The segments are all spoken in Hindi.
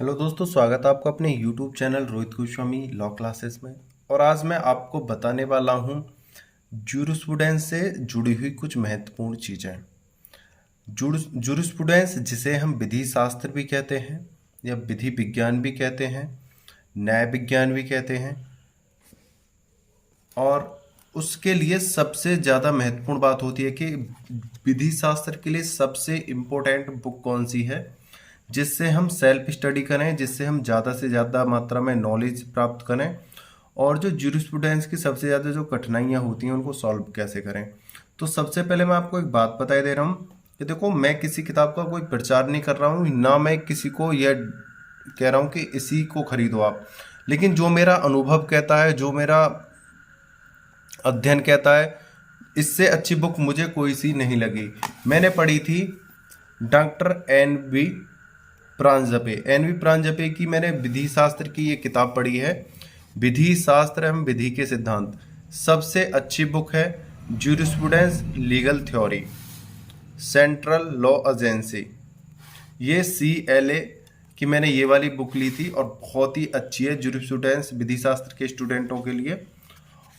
हेलो दोस्तों, स्वागत है आपका अपने YouTube channel Rohit Goswami law classes में। और आज मैं आपको बताने वाला हूँ जूरिस्प्रूडेंस से जुड़ी हुई कुछ महत्वपूर्ण चीज़ें। जूरिस्प्रूडेंस जिसे हम विधि शास्त्र भी कहते हैं या विधि विज्ञान भी कहते हैं, न्याय विज्ञान भी कहते हैं। और उसके लिए सबसे ज़्यादा महत्वपूर्ण बात होती है कि विधि शास्त्र के लिए सबसे इम्पोर्टेंट बुक कौन सी है, जिससे हम सेल्फ स्टडी करें, जिससे हम ज़्यादा से ज़्यादा मात्रा में नॉलेज प्राप्त करें, और जो जूरिस्प्रूडेंस की सबसे ज़्यादा जो कठिनाइयाँ होती हैं उनको सॉल्व कैसे करें। तो सबसे पहले मैं आपको एक बात बताई दे रहा हूँ कि देखो, मैं किसी किताब का कोई प्रचार नहीं कर रहा हूँ, ना मैं किसी को यह कह रहा हूँ कि इसी को खरीदो आप। लेकिन जो मेरा अनुभव कहता है, जो मेरा अध्ययन कहता है, इससे अच्छी बुक मुझे कोई सी नहीं लगी। मैंने पढ़ी थी डॉक्टर एन.वी. प्रांजपे की मैंने विधि शास्त्र की ये किताब पढ़ी है, विधि शास्त्र एवं विधि के सिद्धांत। सबसे अच्छी बुक है jurisprudence legal theory, central law agency. ये CLA की मैंने ये वाली बुक ली थी और बहुत ही अच्छी है जूरिस्प्रूडेंस विधि शास्त्र के स्टूडेंटों के लिए।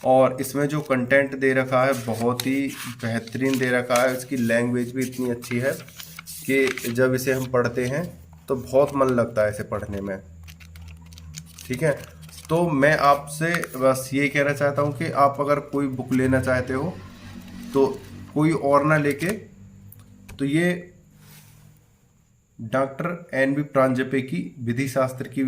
और इसमें जो कंटेंट दे रखा है बहुत ही बेहतरीन दे रखा है। इसकी लैंग्वेज भी इतनी अच्छी है कि जब इसे हम पढ़ते हैं तो बहुत मन लगता है इसे पढ़ने में। ठीक है, तो मैं आपसे बस ये कहना चाहता हूँ कि आप अगर कोई बुक लेना चाहते हो तो कोई और ना लेके, तो ये डॉक्टर एन.वी. प्रांजपे की विधि शास्त्र की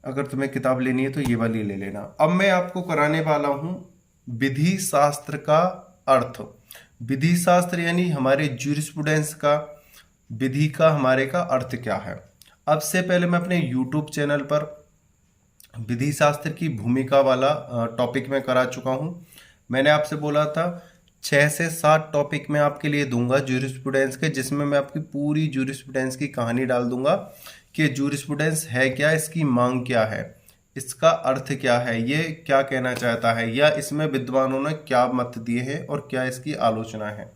अगर तुम्हें किताब लेनी है तो ये वाली ले लेना। अब मैं आपको कराने वाला हूँ विधि शास्त्र का अर्थ। विधि शास्त्र यानी हमारे जूरिस्प्रूडेंस का, विधि का हमारे का अर्थ क्या है। अब से पहले मैं अपने YouTube चैनल पर विधि शास्त्र की भूमिका वाला टॉपिक में करा चुका हूँ। मैंने आपसे बोला था 6 से 7 टॉपिक मैं आपके लिए दूंगा जूरिस्प्रूडेंस के, जिसमें मैं आपकी पूरी जूरिस्प्रूडेंस की कहानी डाल दूंगा कि जूरिस्प्रूडेंस है क्या, इसकी मांग क्या है, इसका अर्थ क्या है, ये क्या कहना चाहता है, या इसमें विद्वानों ने क्या मत दिए हैं और क्या इसकी आलोचना है।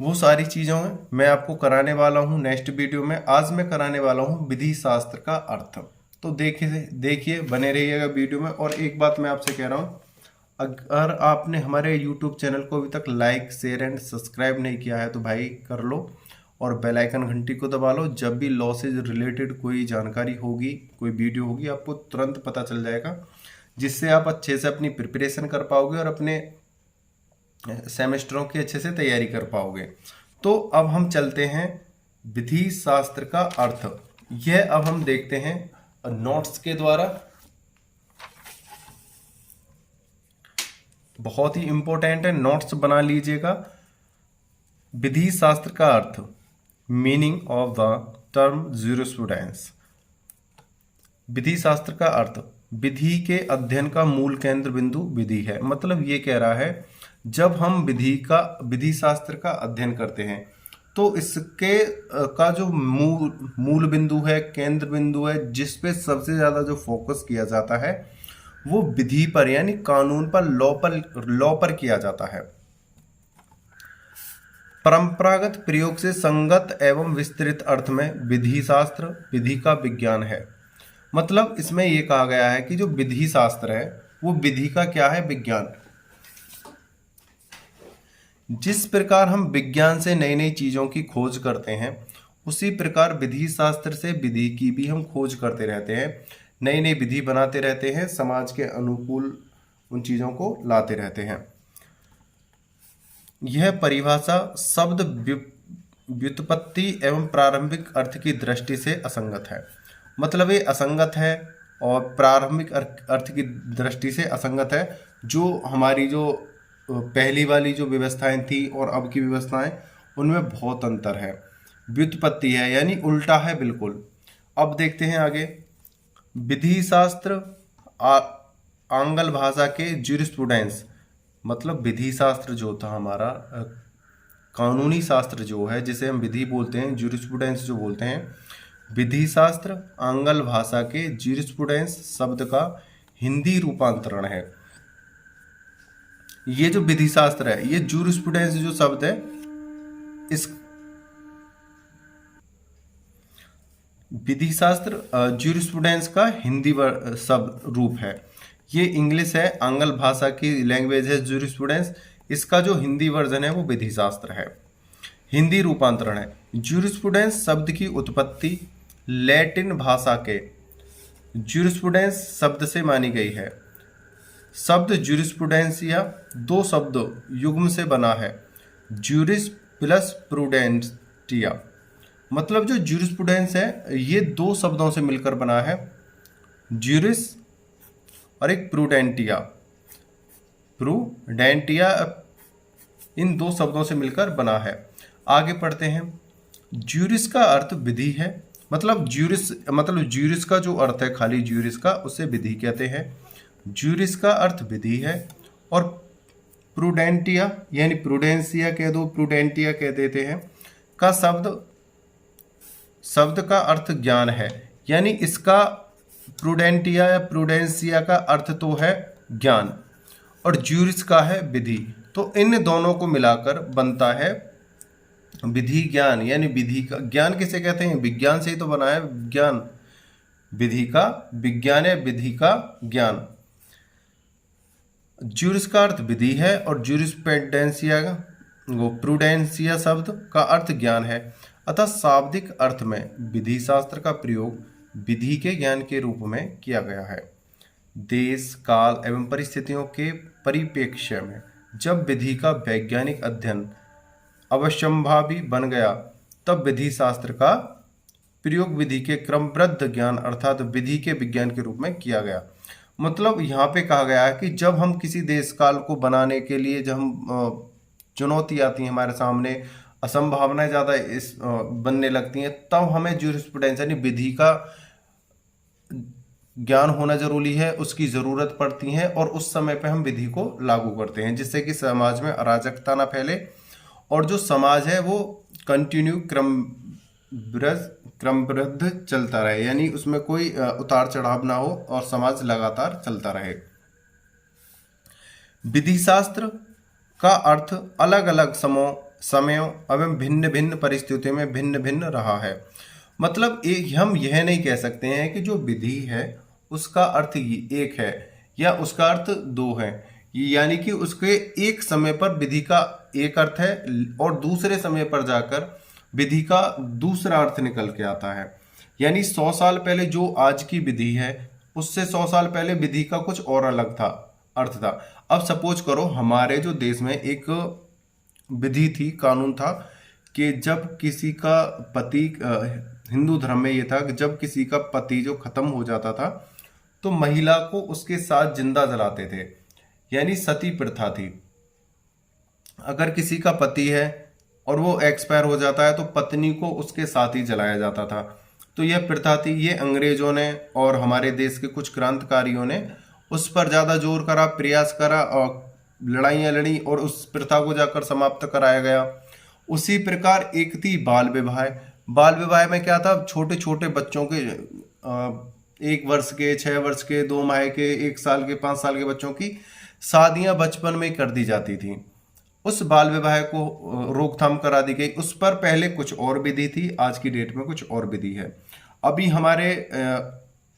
वो सारी चीज़ों में मैं आपको कराने वाला हूँ नेक्स्ट वीडियो में। आज मैं कराने वाला हूँ विधि शास्त्र का अर्थ। तो देखिए बने रहिएगा वीडियो में। और एक बात मैं आपसे कह रहा हूँ, अगर आपने हमारे YouTube चैनल को अभी तक लाइक, शेयर एंड सब्सक्राइब नहीं किया है तो भाई कर लो, और बेल आइकन घंटी को दबा लो। जब भी लॉ से रिलेटेड कोई जानकारी होगी, कोई वीडियो होगी, आपको तुरंत पता चल जाएगा, जिससे आप अच्छे से अपनी प्रिपरेशन कर पाओगे और अपने सेमेस्टरों की अच्छे से तैयारी कर पाओगे। तो अब हम चलते हैं विधि शास्त्र का अर्थ। यह अब हम देखते हैं नोट्स के द्वारा। बहुत ही इंपॉर्टेंट है, नोट्स बना लीजिएगा। विधि शास्त्र का अर्थ, meaning of the term jurisprudence. विधि शास्त्र का अर्थ, विधि के अध्ययन का मूल केंद्र बिंदु विधि है। मतलब ये कह रहा है, जब हम विधि शास्त्र का अध्ययन करते हैं तो इसके का जो मूल बिंदु है, केंद्र बिंदु है, जिस पे सबसे ज्यादा जो फोकस किया जाता है वो विधि पर, यानी कानून पर, लॉ पर किया जाता है। परंपरागत प्रयोग से संगत एवं विस्तृत अर्थ में विधि शास्त्र विधि का विज्ञान है। मतलब इसमें यह कहा गया है कि जो विधि शास्त्र है वो विधि का क्या है, विज्ञान। जिस प्रकार हम विज्ञान से नई नई चीजों की खोज करते हैं, उसी प्रकार विधि शास्त्र से विधि की भी हम खोज करते रहते हैं, नई नई विधि बनाते रहते हैं, समाज के अनुकूल उन चीजों को लाते रहते हैं। यह परिभाषा शब्द व्युत्पत्ति एवं प्रारंभिक अर्थ की दृष्टि से असंगत है। मतलब ये असंगत है और प्रारंभिक अर्थ की दृष्टि से असंगत है। जो हमारी जो पहली वाली जो व्यवस्थाएं थी और अब की व्यवस्थाएं, उनमें बहुत अंतर है। व्युत्पत्ति है यानी उल्टा है बिल्कुल। अब देखते हैं आगे। विधि शास्त्र आंग्ल भाषा के जूरिस्प्रूडेंस, मतलब विधि शास्त्र जो था हमारा, कानूनी शास्त्र जो है जिसे हम विधि बोलते हैं, जूरिस्प्रूडेंस जो बोलते हैं, विधि शास्त्र आंग्ल भाषा के जूरिस्प्रूडेंस शब्द का हिंदी रूपांतरण है। ये जो विधि शास्त्र है, ये जूरिस्प्रूडेंस जो शब्द है, इस विधि शास्त्र ज्यूरिस्प्रूडेंस का हिंदी शब्द रूप है। ये इंग्लिश है, आंग्ल भाषा की लैंग्वेज है ज्यूरिस्प्रूडेंस। इसका जो हिंदी वर्जन है वो विधि शास्त्र है, हिंदी रूपांतरण है। ज्यूरिस्प्रूडेंस शब्द की उत्पत्ति लैटिन भाषा के ज्यूरिस्प्रूडेंस शब्द से मानी गई है। शब्द ज्यूरिस्प्रूडेंसिया दो शब्द युग्म से बना है, ज्यूरिस प्लस प्रूडेंटिया। मतलब जो ज्यूरिस्प्रूडेंस है ये दो शब्दों से मिलकर बना है, ज्यूरिस और एक प्रूडेंटिया। प्रूडेंटिया इन दो शब्दों से मिलकर बना है। आगे पढ़ते हैं। ज्यूरिस का अर्थ विधि है। मतलब ज्यूरिस का जो अर्थ है खाली ज्यूरिस का, उसे विधि कहते हैं। ज्यूरिस का अर्थ विधि है। और प्रूडेंटिया यानी प्रूडेंसिया कह दो, प्रूडेंटिया कह देते हैं, का शब्द का अर्थ ज्ञान है। यानी इसका प्रूडेंटिया या प्रूडेंसिया का अर्थ तो है ज्ञान और ज्यूरिस का है विधि। तो इन दोनों को मिलाकर बनता है विधि ज्ञान। यानी विधि का ज्ञान किसे कहते हैं? विज्ञान से ही तो बना है ज्ञान। विधि का विज्ञान है, विधि का ज्ञान। ज्यूरिस का अर्थ विधि है और ज्यूरिस्प्रूडेंसिया वो प्रूडेंसिया शब्द का अर्थ ज्ञान है। अतः शाब्दिक अर्थ में विधि शास्त्र का प्रयोग विधि के ज्ञान के रूप में किया गया है। देश काल एवं परिस्थितियों के परिप्रेक्ष्य में जब विधि का वैज्ञानिक अध्ययन अवश्यंभावी बन गया, तब विधि शास्त्र का प्रयोग विधि के क्रमबद्ध ज्ञान अर्थात विधि के विज्ञान के रूप में किया गया। मतलब यहाँ पे कहा गया है कि जब हम किसी देश काल को बनाने के लिए जब हम चुनौती आती है हमारे सामने, असंभावनाएं ज़्यादा इस बनने लगती हैं, तब हमें ज्यूरिस्प्रूडेंस यानी विधि का ज्ञान होना जरूरी है, उसकी ज़रूरत पड़ती है। और उस समय पे हम विधि को लागू करते हैं जिससे कि समाज में अराजकता ना फैले और जो समाज है वो कंटिन्यू क्रमबद्ध चलता रहे, यानी उसमें कोई उतार चढ़ाव ना हो और समाज लगातार चलता रहे। विधि शास्त्र का अर्थ अलग अलग समयों एवं भिन्न भिन्न परिस्थितियों में भिन्न भिन्न रहा है। मतलब हम यह नहीं कह सकते हैं कि जो विधि है उसका अर्थ एक है या उसका अर्थ दो है। यानी कि उसके एक समय पर विधि का एक अर्थ है और दूसरे समय पर जाकर विधि का दूसरा अर्थ निकल के आता है। यानी 100 साल पहले जो आज की विधि है उससे 100 साल पहले विधि का कुछ और अलग था, अर्थ था। अब सपोज करो हमारे जो देश में एक विधि थी, कानून था कि जब किसी का पति, हिंदू धर्म में ये था कि जब किसी का पति जो खत्म हो जाता था तो महिला को उसके साथ जिंदा जलाते थे, यानी सती प्रथा थी। अगर किसी का पति है और वो एक्सपायर हो जाता है तो पत्नी को उसके साथ ही जलाया जाता था। तो यह प्रथा थी। ये अंग्रेजों ने और हमारे देश के कुछ क्रांतिकारियों ने उस पर ज़्यादा जोर करा, प्रयास करा और लड़ाइयाँ लड़ी और उस प्रथा को जाकर समाप्त कराया गया। उसी प्रकार एक थी बाल विवाह। बाल विवाह में क्या था, छोटे छोटे बच्चों के 1 वर्ष के, 6 वर्ष के, 2 माह के, 1 साल के, 5 साल के बच्चों की शादियां बचपन में कर दी जाती थी। उस बाल विवाह को रोकथाम करा दी गई। उस पर पहले कुछ और विधि थी, आज की डेट में कुछ और विधि है।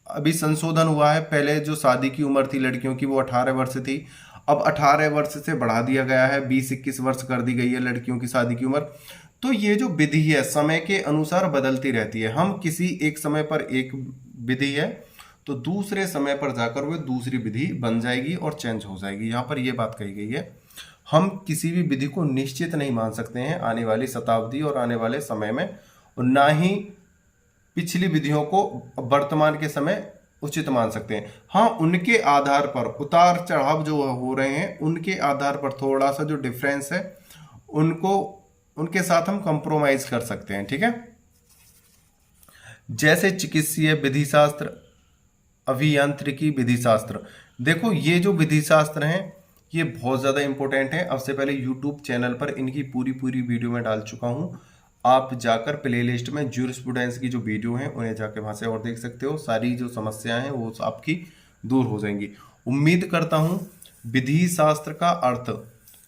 अभी संशोधन हुआ है। पहले जो शादी की उम्र थी लड़कियों की वो 18 वर्ष थी, अब 18 वर्ष से बढ़ा दिया गया है, 20-21 वर्ष कर दी गई है लड़कियों की शादी की उम्र। तो ये जो विधि है समय के अनुसार बदलती रहती है। हम किसी एक समय पर एक विधि है तो दूसरे समय पर जाकर वो दूसरी विधि बन जाएगी और चेंज हो जाएगी। यहाँ पर ये बात कही गई है। हम किसी भी विधि को निश्चित नहीं मान सकते हैं आने वाली शताब्दी और आने वाले समय में, और ना ही पिछली विधियों को वर्तमान के समय उचित मान सकते हैं। हाँ, उनके आधार पर उतार चढ़ाव जो हो रहे हैं उनके आधार पर थोड़ा सा जो डिफरेंस है उनके साथ हम कंप्रोमाइज कर सकते हैं। ठीक है, जैसे चिकित्सीय विधि शास्त्र, अभियांत्रिकी विधि शास्त्र। देखो ये जो विधि शास्त्र हैं ये बहुत ज़्यादा इंपॉर्टेंट है। अब से पहले यूट्यूब चैनल पर इनकी पूरी वीडियो में डाल चुका हूँ। आप जाकर प्लेलिस्ट में ज्यूरिस्प्रूडेंस की जो वीडियो हैं उन्हें जाकर वहाँ से और देख सकते हो। सारी जो समस्याएं हैं वो आपकी दूर हो जाएंगी। उम्मीद करता हूँ विधि शास्त्र का अर्थ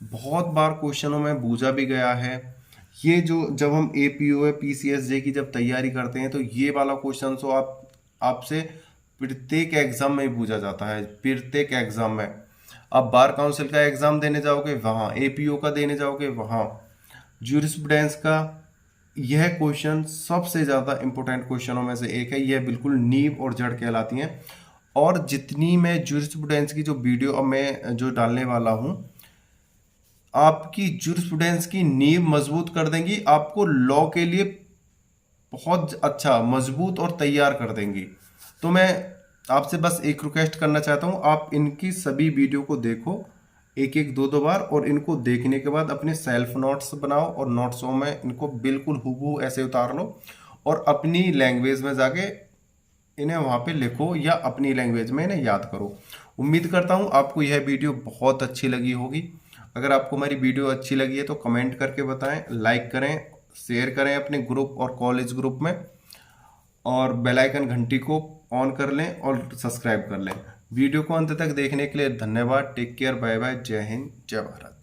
बहुत बार क्वेश्चनों में पूछा भी गया है, ये जो जब हम APO PCSJ की जब तैयारी करते हैं तो ये वाला क्वेश्चन तो आपसे प्रत्येक एग्जाम में पूछा जाता है, प्रत्येक एग्जाम में। आप बार काउंसिल का एग्जाम देने जाओगे वहाँ, APO का देने जाओगे वहाँ, ज्यूरिस्प्रूडेंस का यह क्वेश्चन सबसे ज़्यादा इंपॉर्टेंट क्वेश्चनों में से एक है। यह बिल्कुल नींव और जड़ कहलाती हैं। और जितनी मैं ज्यूरिस्प्रूडेंस की जो वीडियो अब मैं जो डालने वाला हूँ, आपकी ज्यूरिस्प्रूडेंस की नींव मजबूत कर देंगी, आपको लॉ के लिए बहुत अच्छा मजबूत और तैयार कर देंगी। तो मैं आपसे बस एक रिक्वेस्ट करना चाहता हूँ, आप इनकी सभी वीडियो को देखो एक एक दो दो बार, और इनको देखने के बाद अपने सेल्फ नोट्स बनाओ और नोट्सों में इनको बिल्कुल हूबहू ऐसे उतार लो और अपनी लैंग्वेज में जाके इन्हें वहाँ पे लिखो या अपनी लैंग्वेज में इन्हें याद करो। उम्मीद करता हूँ आपको यह वीडियो बहुत अच्छी लगी होगी। अगर आपको हमारी वीडियो अच्छी लगी है तो कमेंट करके बताएं, लाइक करें, शेयर करें अपने ग्रुप और कॉलेज ग्रुप में, और बेल आइकन घंटी को ऑन कर लें और सब्सक्राइब कर लें। वीडियो को अंत तक देखने के लिए धन्यवाद। टेक केयर, बाय बाय, जय हिंद, जय भारत।